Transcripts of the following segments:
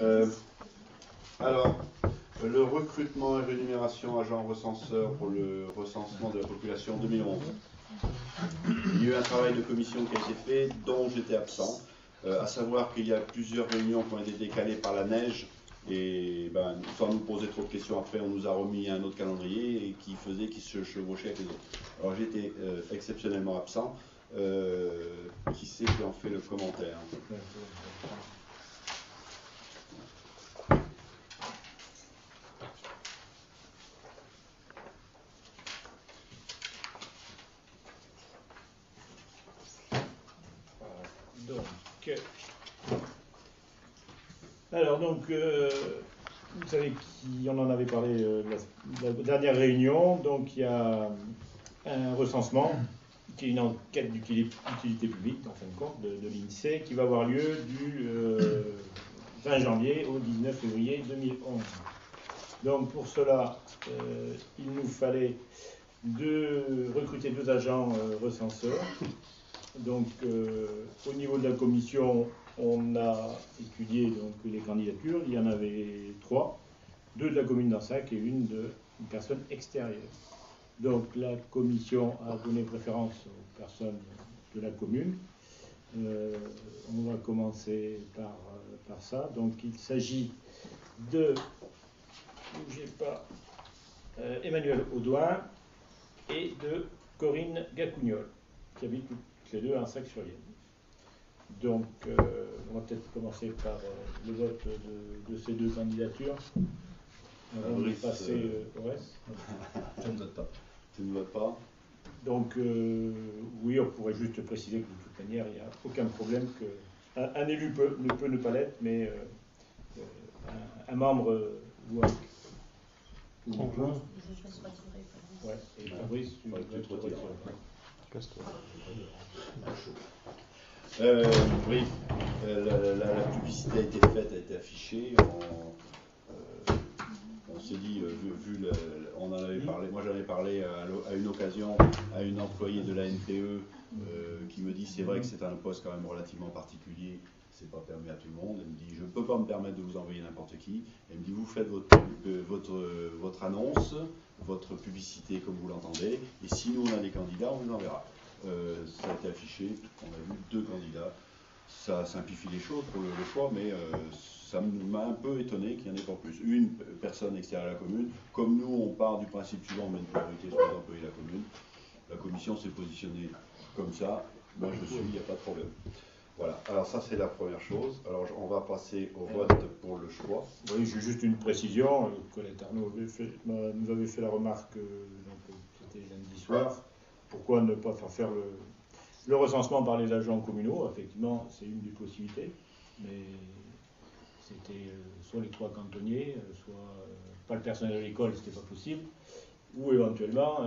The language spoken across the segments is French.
Euh, alors, le recrutement et rémunération agent recenseur pour le recensement de la population 2011. Il y a eu un travail de commission qui a été fait, dont j'étais absent, à savoir qu'il y a plusieurs réunions qui ont été décalées par la neige, et sans nous poser trop de questions après, on nous a remis un autre calendrier et qui se chevauchait avec les autres. Alors j'étais exceptionnellement absent. Qui c'est qui en fait le commentaire? Donc, vous savez qu'on en avait parlé la dernière réunion. Donc, il y a un recensement qui est une enquête d'utilité publique, en fin de compte, de l'INSEE, qui va avoir lieu du 20 janvier au 19 février 2011. Donc, pour cela, il nous fallait recruter 2 agents recenseurs. Donc, au niveau de la commission, on a étudié donc, les candidatures. Il y en avait 3, 2 de la commune d'Ansac et une personne extérieure. Donc, la commission a donné préférence aux personnes de la commune. On va commencer par ça. Donc, il s'agit de, bougez pas, Emmanuel Audouin et de Corinne Gacougnol, qui habitent toutes les deux à Ansac-sur-Yenne. Donc, on va peut-être commencer par le vote de ces 2 candidatures. On va passer au reste. Je ne vote pas. Tu ne votes pas? Donc, oui, on pourrait juste préciser que de toute manière, il n'y a aucun problème qu'un élu ne peut ne pas l'être, mais un membre ou un. Ouais, et Fabrice, tu te retires. Oui, la publicité a été faite, a été affichée. On s'est dit, on en avait parlé, moi j'en avais parlé à une occasion à une employée de la NPE qui me dit c'est vrai que c'est un poste quand même relativement particulier, c'est pas permis à tout le monde. Elle me dit je peux pas me permettre de vous envoyer n'importe qui. Elle me dit vous faites votre annonce, votre publicité comme vous l'entendez, et si nous on a des candidats, on vous enverra. Ça a été affiché, on a vu 2 candidats. Ça simplifie les choses pour le choix, mais ça m'a un peu étonné qu'il n'y en ait pas plus. Une personne extérieure à la commune. Comme nous, on part du principe suivant, on met une priorité sur les employés de la commune. La commission s'est positionnée comme ça. Moi, je suis, il n'y a pas de problème. Voilà. Alors ça, c'est la première chose. Alors, on va passer au vote pour le choix. Oui, j'ai juste une précision. Colette Arnaud nous avait fait la remarque, c'était lundi soir. Pourquoi ne pas faire le recensement par les agents communaux? Effectivement, c'est une des possibilités, mais c'était soit les 3 cantonniers, soit pas le personnel de l'école, c'était pas possible, ou éventuellement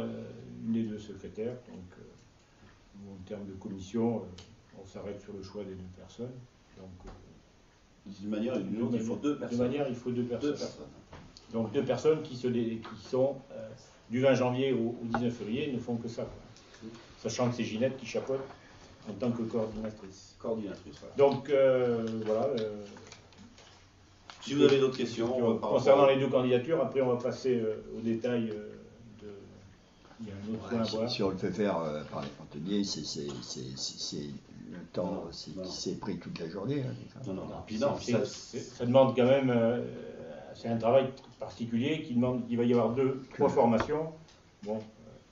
une des 2 secrétaires. Donc, en termes de commission, on s'arrête sur le choix des 2 personnes. Donc, d'une manière ou d'une autre, il faut 2 personnes. De manière, il faut 2 personnes. Donc, 2 personnes qui sont du 20 janvier au 19 février ne font que ça, quoi. Sachant que c'est Ginette qui chapeaute en tant que coordinatrice. Voilà. Donc, voilà. Si vous avez d'autres questions concernant les 2 candidatures, après on va passer au détail il y a un autre point à voir. Si on le fait faire par les cantonniers, c'est le temps qui s'est pris toute la journée. Non. Ça demande quand même, c'est un travail particulier qui demande qu'il va y avoir 3 formations. Bon.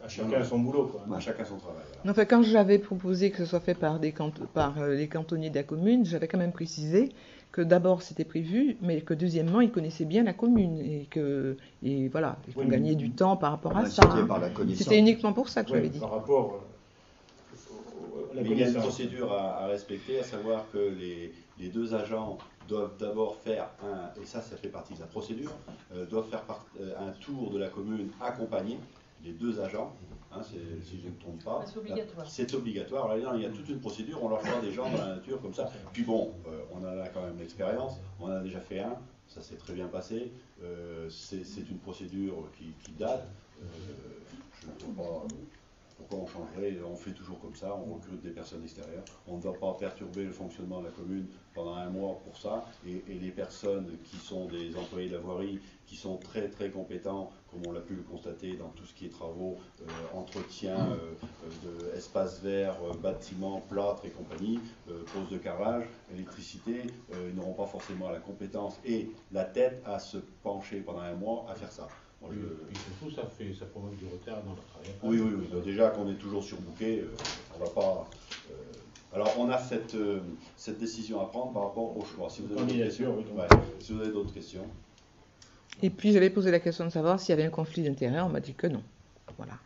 À chacun son boulot, quoi. À chacun son travail. Voilà. Enfin, quand j'avais proposé que ce soit fait par les cantonniers de la commune, j'avais quand même précisé que d'abord c'était prévu, mais que deuxièmement ils connaissaient bien la commune et voilà, ils ont gagné du temps par rapport à ça. C'était uniquement pour ça que j'avais dit. Par rapport à la il y a une procédure à respecter, à savoir que les 2 agents doivent d'abord faire et ça fait partie de la procédure, doivent faire un tour de la commune accompagné. Les 2 agents, si je ne me trompe pas. C'est obligatoire. C'est obligatoire. Alors, là, il y a toute une procédure, on leur fera des gens dans la nature comme ça. Puis bon, on en a quand même l'expérience, on en a déjà fait un, ça s'est très bien passé. C'est une procédure qui date. Je ne peux pas Pourquoi on changerait? On fait toujours comme ça, on recrute des personnes extérieures. On ne va pas perturber le fonctionnement de la commune pendant un mois pour ça. Et les personnes qui sont des employés de la voirie, qui sont très très compétents, comme on l'a pu le constater dans tout ce qui est travaux, entretien d'espaces verts, bâtiments, plâtre et compagnie, pose de carrelage, électricité, ils n'auront pas forcément la compétence et la tête à se pencher pendant un mois à faire ça. Et puis surtout, ça provoque du retard dans le travail. Oui. Déjà qu'on est toujours surbooké, on va pas. Alors, on a cette décision à prendre par rapport au choix. Si vous avez d'autres questions. Si vous avez d'autres questions. Et puis, j'avais posé la question de savoir s'il y avait un conflit d'intérêts. On m'a dit que non. Voilà.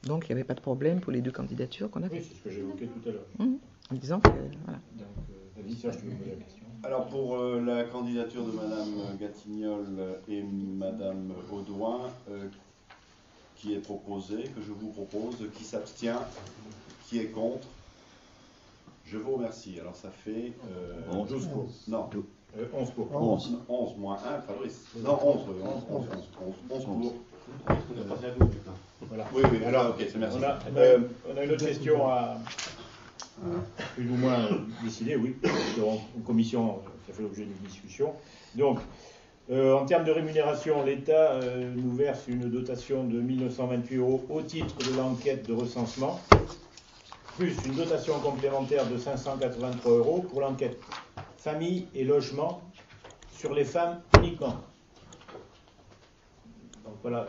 Donc, il n'y avait pas de problème pour les deux candidatures qu'on a fait. Oui, c'est ce que j'ai évoqué tout à l'heure. En disant que. Voilà. Donc, vas-y, Serge, tu veux poser la question. Alors, pour la candidature de Madame Gatignol et Madame Audouin, qui est proposée, que je vous propose, qui s'abstient, qui est contre, je vous remercie. Alors, ça fait 12 pour. Non. 11 pour. 11 moins 1, Fabrice. Non, 11 pour. Voilà. Oui, alors, ok, c'est merci. On a une autre question à plus ou moins décider, oui. En commission, ça fait l'objet d'une discussion. Donc, en termes de rémunération, l'État nous verse une dotation de 1 928 € au titre de l'enquête de recensement, plus une dotation complémentaire de 583 € pour l'enquête famille et logement sur les femmes uniquement. Donc voilà,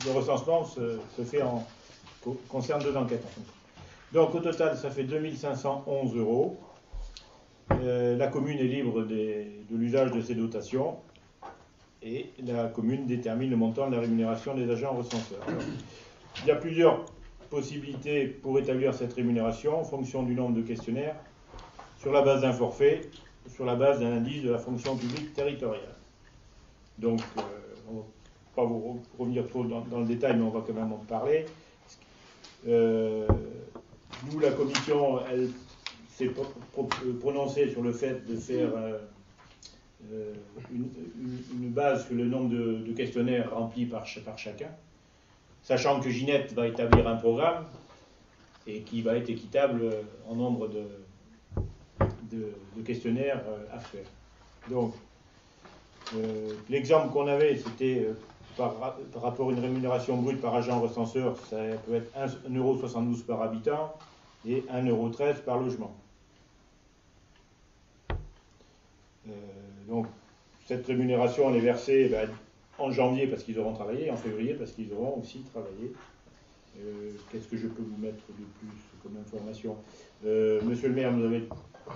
le recensement se fait concerne deux enquêtes en fait. Donc au total, ça fait 2 511 €. La commune est libre de l'usage de ces dotations et la commune détermine le montant de la rémunération des agents recenseurs. Alors, il y a plusieurs possibilités pour établir cette rémunération en fonction du nombre de questionnaires, sur la base d'un forfait, sur la base d'un indice de la fonction publique territoriale. Donc, on ne va pas vous revenir trop dans le détail, mais on va quand même en parler. Nous, la commission, elle s'est prononcée sur le fait de faire une base sur le nombre de questionnaires remplis par chacun, sachant que Ginette va établir un programme et qui va être équitable en nombre de questionnaires à faire. Donc, l'exemple qu'on avait, c'était par rapport à une rémunération brute par agent recenseur, ça peut être 1,72 € par habitant et 1,13 € par logement. Donc, cette rémunération, elle est versée en janvier parce qu'ils auront travaillé, en février parce qu'ils auront aussi travaillé. Qu'est-ce que je peux vous mettre de plus comme information? Monsieur le maire nous avait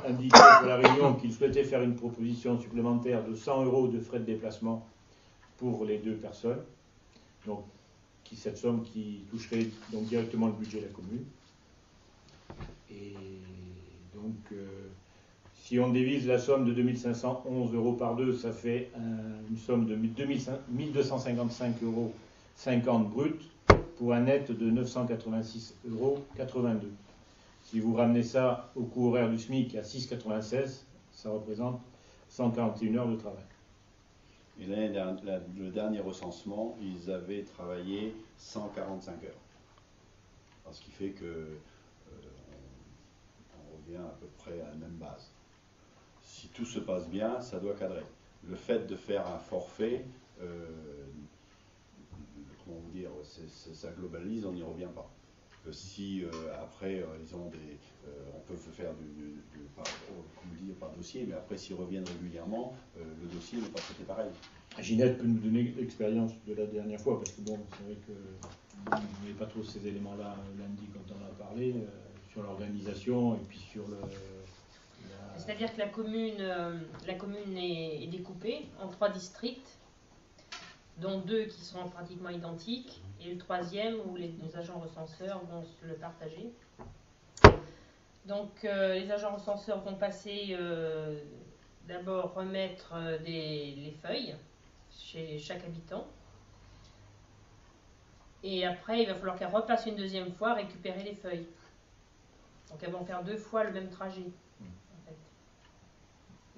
indiqué pour la réunion qu'il souhaitait faire une proposition supplémentaire de 100 € de frais de déplacement pour les deux personnes. Donc, cette somme qui toucherait donc directement le budget de la commune. Et donc, si on divise la somme de 2 511 € par deux, ça fait une somme de 1 255,50 € brut pour un net de 986,82 €. Si vous ramenez ça au coût horaire du SMIC à 6,96, ça représente 141 heures de travail. Et le dernier recensement, ils avaient travaillé 145 heures. Alors, ce qui fait que on revient à peu près à la même base. Si tout se passe bien, ça doit cadrer. Le fait de faire un forfait, comment vous dire, ça globalise, on n'y revient pas. Si après ils ont on peut faire par dossier, mais après s'ils reviennent régulièrement, le dossier n'est pas traité pareil. Ginette peut nous donner l'expérience de la dernière fois, parce que bon, c'est vrai que vous n'avez pas trop ces éléments-là lundi quand on a parlé, sur l'organisation et puis sur C'est-à-dire que la commune est découpée en 3 districts, dont 2 qui sont pratiquement identiques, et le 3e où les agents recenseurs vont se le partager. Donc les agents recenseurs vont passer d'abord remettre les feuilles chez chaque habitant. Et après, il va falloir qu'elles repassent une deuxième fois récupérer les feuilles. Donc elles vont faire 2 fois le même trajet. En fait.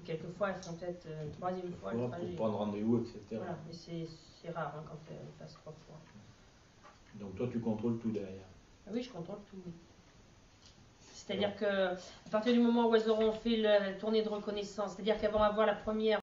Et quelquefois, elles font peut-être une 3e fois le trajet. Pour prendre rendez-vous, etc. Voilà, mais c'est rare quand elles passent 3 fois. Donc toi, tu contrôles tout derrière. Ah oui, je contrôle tout. C'est-à-dire que à partir du moment où elles auront fait la tournée de reconnaissance, c'est-à-dire qu'elles vont avoir la première